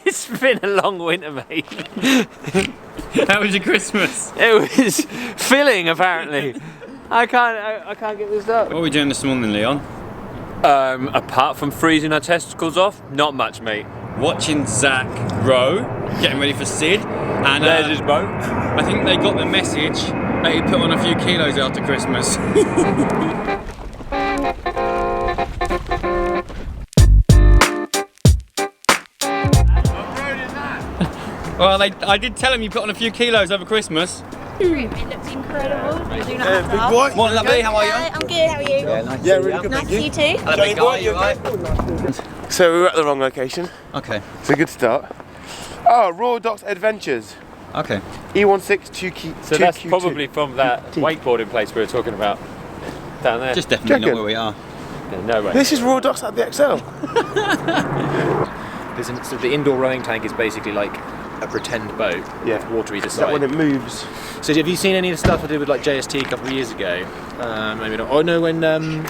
It's been a long winter, mate. How was your Christmas? It was filling, apparently. I can't get this up. What are we doing this morning, Leon? Apart from freezing our testicles off, not much, mate. Watching Zack row, getting ready for SID, and there's his boat. I think they got the message that he put on a few kilos after Christmas. Well, I did tell him you put on a few kilos over Christmas. It looks incredible. You not have to ask. What, lovely? How are you? I'm good. How are you? Yeah, nice really good. Nice to see you too. Hello, big guy, you right? So we were at the wrong location. Okay. It's a good start. Oh, Raw Docks Adventures. Okay. E16 2Q. So that's probably from that wakeboarding place we were talking about down there. Just definitely not where we are. Yeah, no way. This is Raw Docks at the XL. So the indoor rowing tank is basically like a pretend boat. Yeah. With water either Is that side. when it moves? So have you seen any of the stuff I did with like JST a couple of years ago? Maybe not. Oh no, when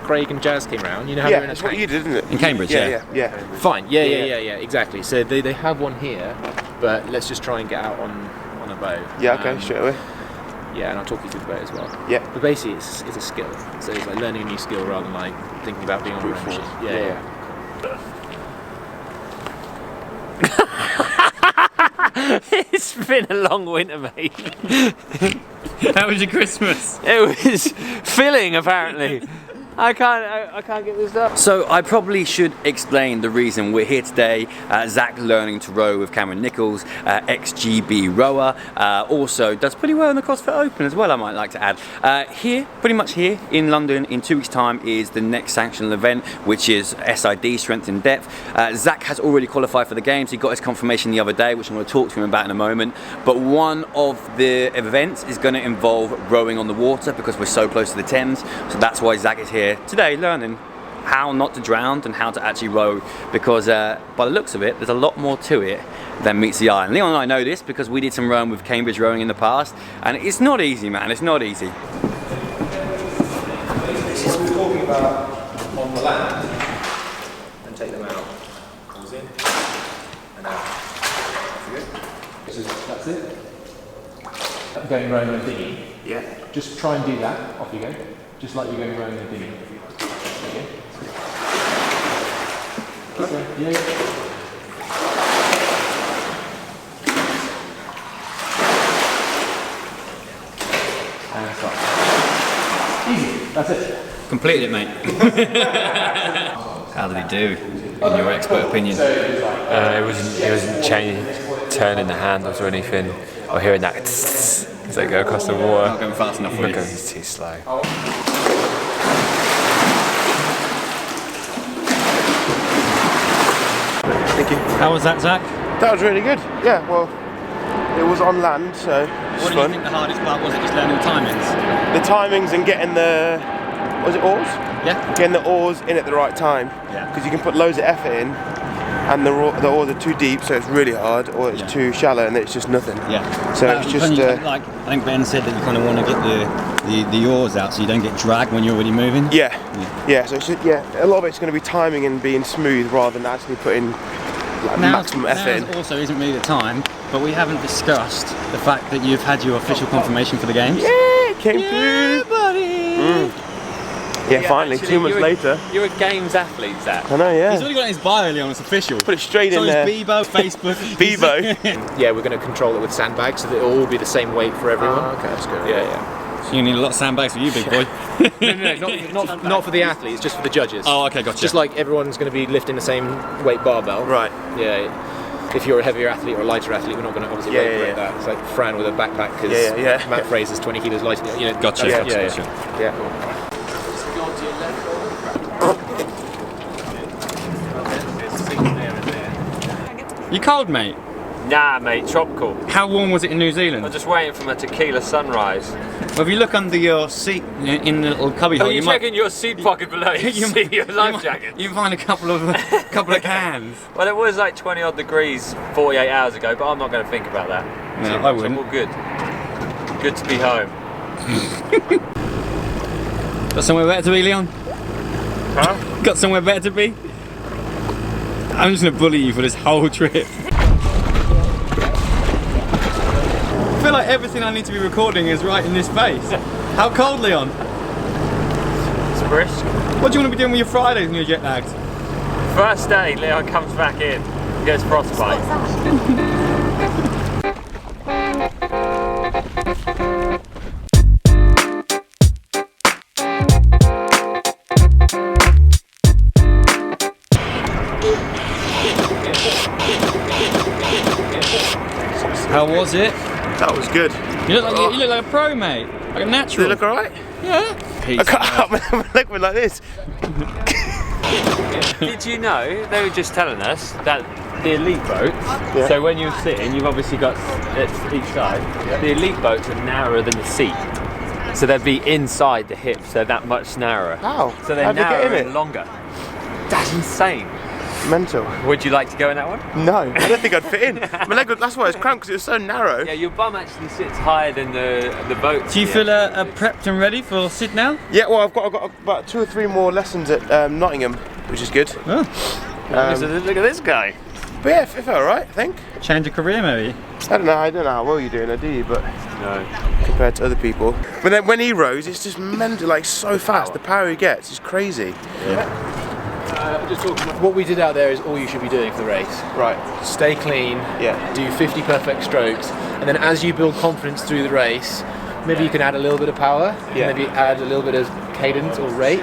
Craig and Jazz came round. You know how Yeah, they're in a that's what tank? you did, isn't it? In Cambridge, Yeah. Fine. Yeah, exactly. So they have one here, but let's just try and get out on a boat. Yeah, okay, straight away. Yeah, and I'll talk you through the boat as well. Yeah. But basically, it's a skill. So it's like learning a new skill rather than like thinking about being on the Brute ship. force. Yeah. It's been a long winter, mate. How was your Christmas? It was filling, apparently. I can't get this up. So I probably should explain the reason we're here today. Zack learning to row with Cameron Nichols, ex-GB rower, also does pretty well in the CrossFit Open as well, I might like to add. Pretty much here in London in 2 weeks time is the next sanctional event, which is SID, Strength in Depth. Zack has already qualified for the games. He got his confirmation the other day, which I'm going to talk to him about in a moment. But one of the events is going to involve rowing on the water because we're so close to the Thames. So that's why Zack is here today learning how not to drown and how to actually row, because by the looks of it there's a lot more to it than meets the eye. And Leon and I know this because we did some rowing with Cambridge Rowing in the past, and it's not easy, man, it's not easy. This is what we're talking about on the land, and take them out. Pulls in and out. That's it. Going rowing and dinghy. Yeah. Just try and do that. Off you go. Just like you're going rowing and dinghy. There you go. Yeah. And stop. Easy. That's it. Completed it, mate. How did he do, in your expert opinion? It wasn't turning the handles or anything, or hearing that as they go across the water. Not going fast enough for you. It's too slow. Thank you. How was that, Zack? That was really good. Yeah, well, it was on land, so it was What do you fun. think the hardest part was? It just learning the timings? The timings and getting the, was it oars? Yeah. Getting the oars in at the right time. Yeah. Because you can put loads of effort in, and the oars are too deep, so it's really hard, or it's too shallow, and it's just nothing. Yeah. So it's just like I think Ben said that you kind of want to get the oars out so you don't get dragged when you're already moving. yeah. So it's just, a lot of it's going to be timing and being smooth rather than actually putting like maximum effort in. Also isn't really the time, but we haven't discussed the fact that you've had your official confirmation for the games. Yeah, it came through. Buddy. Yeah, finally, actually, 2 months later. You're a games athlete, Zack. I know, yeah. He's already got it in his bio, Leon. It's official. Put it straight in there. Bebo, Facebook. Bebo. Yeah, we're going to control it with sandbags so that it'll all be the same weight for everyone. Oh, okay, that's good. Yeah. So you need a lot of sandbags for you, big boy. No, not for the athletes, just for the judges. Oh, okay, gotcha. Just like everyone's going to be lifting the same weight barbell. Right. Yeah. If you're a heavier athlete or a lighter athlete, we're not going to obviously weight break that. It's like Fran with a backpack because Matt Fraser's 20 kilos lighter. You know, Gotcha. Yeah. You cold, mate? Nah, mate, tropical. How warm was it in New Zealand? I'm just waiting for my tequila sunrise. Well, if you look under your seat in the little cubby hole, Are you checking your seat pocket below? You see your life jacket. You find a couple of cans. Well, it was like 20 odd degrees 48 hours ago, but I'm not going to think about that. No, So I wouldn't. I'm all good. Good to be home. Got somewhere better to be, Leon? Huh? Got somewhere better to be? I'm just gonna bully you for this whole trip. I feel like everything I need to be recording is right in this space. How cold, Leon? It's brisk. What do you want to be doing with your Fridays when you're jet lagged? First day, Leon comes back in, gets frostbite. How was it? That was good. You look like a pro, mate. Like a natural. Did it look alright? Yeah. I can't up my leg went like this. Did you know, they were just telling us that the elite boats, so when you're sitting, you've obviously got each side, the elite boats are narrower than the seat. So they'd be inside the hips, they're that much narrower. How? So they're How'd they get narrower in and it? longer. That's insane. Mental. Would you like to go in that one? No, I don't think I'd fit in. My leg, that's why it's cramped, because it was so narrow. Yeah, your bum actually sits higher than the boat. Do you feel prepped and ready for SID now? Yeah, well, I've got about 2 or 3 more lessons at Nottingham, which is good. Oh. So look at this guy. But yeah, it felt alright, I think. Change your career, maybe? I don't know how well you're doing, do you? But No. compared to other people. But then when he rows, it's just mental, like so fast. The power he gets is crazy. Just talking about what we did out there is all you should be doing for the race. Right. Stay clean, do 50 perfect strokes, and then as you build confidence through the race, maybe you can add a little bit of power, maybe add a little bit of cadence or rate,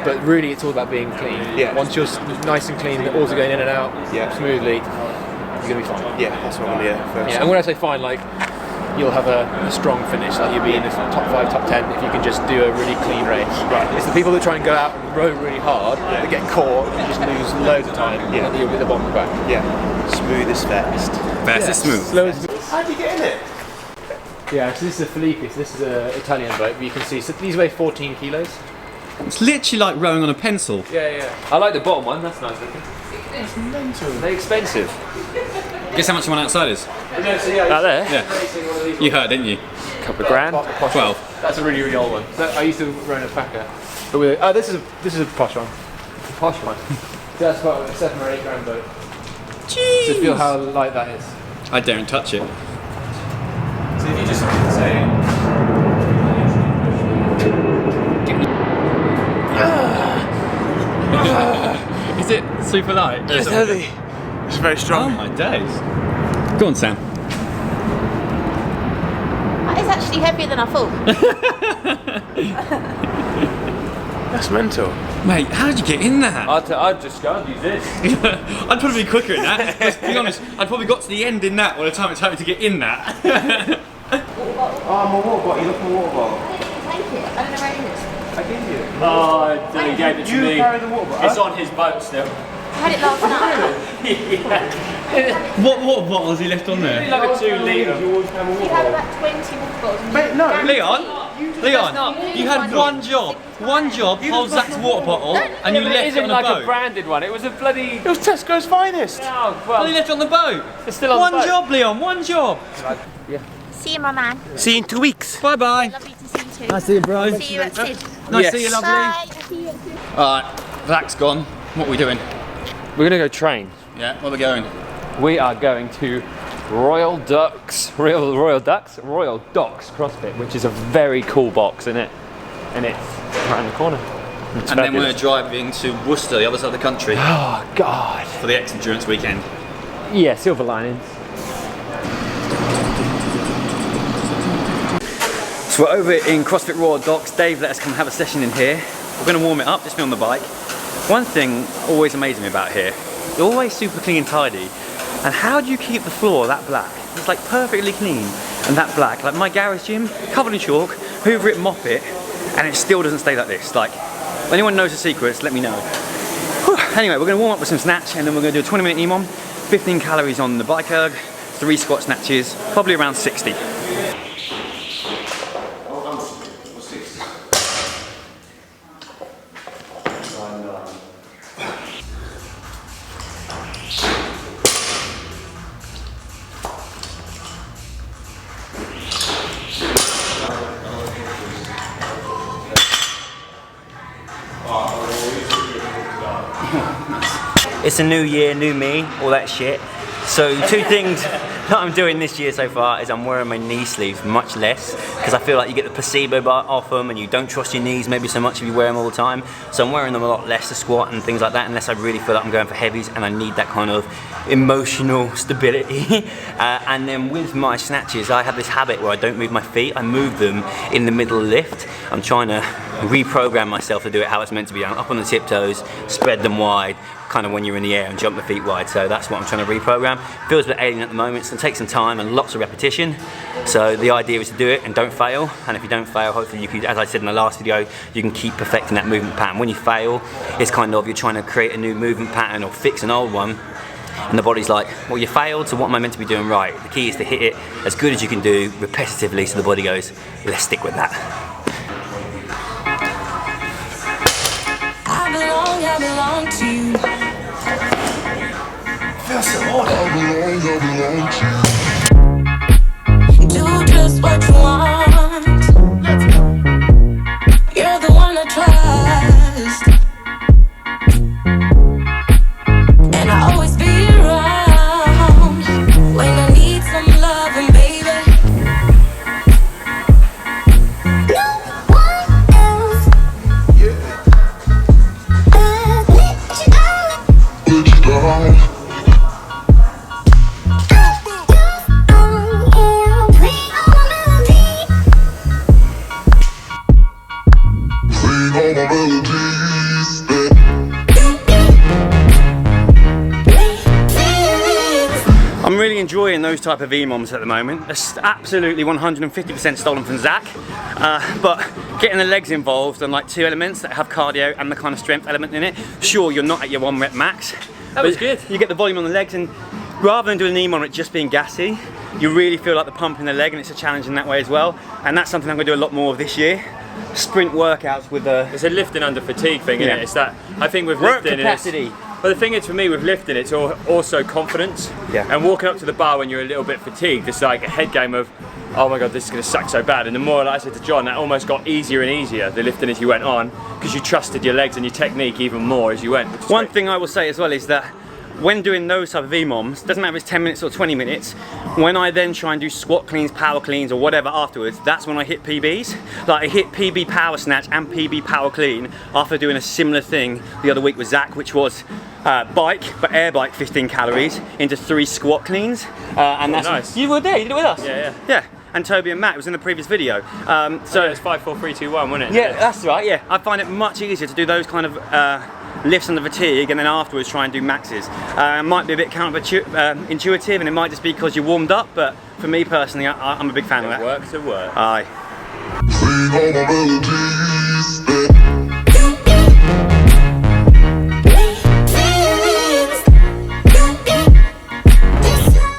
but really it's all about being clean. Once you're nice and clean, the oars are going in and out smoothly, you're going to be fine. Yeah, that's what I'm going to do. And when I say fine, like, you'll have a strong finish, like you'll be in the top 5, top 10 if you can just do a really clean race. Right. It's the people that try and go out and row really hard that get caught and just lose loads of time and then you'll get the bottom back. Yeah. Smooth as fast. Fast is smooth. Slow as How'd you get in it? Yeah, so this is a Felipe, so this is an Italian boat, but you can see, so these weigh 14 kilos. It's literally like rowing on a pencil. Yeah. I like the bottom one, that's nice looking. It's mental. They're expensive. Guess how much one outside is? No, so yeah, Out there? Yeah. You heard, didn't you? Couple of grand. 12. That's a really, really old one. So I used to row in a packer. But with, oh, this is a posh one. A posh one. So that's about a 7 or 8 grand boat. Jeez. So feel how light that is. I daren't touch it. So if you just say... Is it super light? It's heavy. It's very Oh strong. my days. Go on, Sam. That is actually heavier than I thought. That's mental. Mate, how did you get in that? I'd just go and use this. I'd probably be quicker in that. Let's be honest, I'd probably got to the end in that by the time it took me to get in that. Oh, my water bottle. You look for my water bottle. I didn't take it. I don't know where it is. I gave you it. Oh, he gave it to You me. carry the water bottle. It's on his boat still. I had it last night. What water bottle has he left on there? Like a 2 litre. You had about 20 water bottles. Mate, no. Leon, you had one job. One job, hold Zack's water bottle, and you left it on the like boat. a branded one. It was a bloody. It was Tesco's finest. Oh, Well, well, you left it on the boat. it's still on One the boat. job, Leon, one job. See you, my man. See you in 2 weeks. Bye bye. Lovely to see you too. Nice to see you, bro. See you at SID. Nice Yes. to see you, lovely. Bye. See you at SID. Alright, Zack's gone. What are we doing? We're gonna go train. Yeah, where are we going? We are going to Royal Docks CrossFit, which is a very cool box, isn't it? And it's around the corner. It's And then we're fabulous. driving to Worcester, the other side of the country, Oh God. for the X Endurance weekend. Yeah, silver linings. So we're over in CrossFit Royal Docks. Dave let us come have a session in here. We're going to warm it up, just me on the bike. One thing always amazes me about here, you're always super clean and tidy. And how do you keep the floor that black? It's like perfectly clean and that black. Like my garage gym, covered in chalk, hoover it, mop it, and it still doesn't stay like this. Like, if anyone knows the secrets, let me know. Whew. Anyway, we're going to warm up with some snatch, and then we're going to do a 20-minute EMOM, 15 calories on the bike erg, 3 squat snatches, probably around 60. It's a new year, new me, all that shit. So 2 things that I'm doing this year so far is I'm wearing my knee sleeves much less because I feel like you get the placebo bar off them and you don't trust your knees maybe so much if you wear them all the time. So I'm wearing them a lot less to squat and things like that unless I really feel like I'm going for heavies and I need that kind of emotional stability. And then with my snatches, I have this habit where I don't move my feet, I move them in the middle lift. I'm trying to reprogram myself to do it how it's meant to be done, up on the tiptoes, spread them wide, kind of when you're in the air and jump the feet wide. So that's what I'm trying to reprogram. Feels a bit alien at the moment, so it takes some time and lots of repetition. So the idea is to do it and don't fail. And if you don't fail, hopefully you can, as I said in the last video, you can keep perfecting that movement pattern. When you fail, it's kind of you're trying to create a new movement pattern or fix an old one. And the body's like, well, you failed, so what am I meant to be doing right? The key is to hit it as good as you can do repetitively so the body goes, let's stick with that. I belong to you. Feels so odd. Do just what you want. You're the one I trust, and I always be around when I need some loving, baby. No one else. I'm really enjoying those type of EMOMs at the moment. It's absolutely 150% stolen from Zack, but getting the legs involved and like 2 elements that have cardio and the kind of strength element in it. Sure, you're not at your 1 rep max. That was good. You get the volume on the legs, and rather than doing an EMOM it just being gassy, you really feel like the pump in the leg, and it's a challenge in that way as well. And that's something I'm going to do a lot more of this year. Sprint workouts with the... It's a lifting under fatigue thing, isn't it? It's that, I think with work lifting, capacity. But the thing is, for me, with lifting, it's also confidence. Yeah. And walking up to the bar when you're a little bit fatigued, it's like a head game of, oh my god, this is going to suck so bad. And the more, like I said to John, that almost got easier and easier, the lifting as you went on, because you trusted your legs and your technique even more as you went. One thing I will say as well is that when doing those type of EMOMs, doesn't matter if it's 10 minutes or 20 minutes, when I then try and do squat cleans, power cleans or whatever afterwards, that's when I hit PBs. Like I hit PB power snatch and PB power clean after doing a similar thing the other week with Zack, which was bike, but air bike 15 calories into 3 squat cleans. And that's nice. You were there, you did it with us. Yeah. And Toby and Matt, it was in the previous video. So it's 5, 4, 3, 2, 1, wasn't it? Yeah, that's right, yeah. I find it much easier to do those kind of lifts under fatigue and then afterwards try and do maxes. It might be a bit counterintuitive and it might just be because you warmed up, but for me personally, I'm a big fan of that. It works, it works. Aye. Sing all my melodies.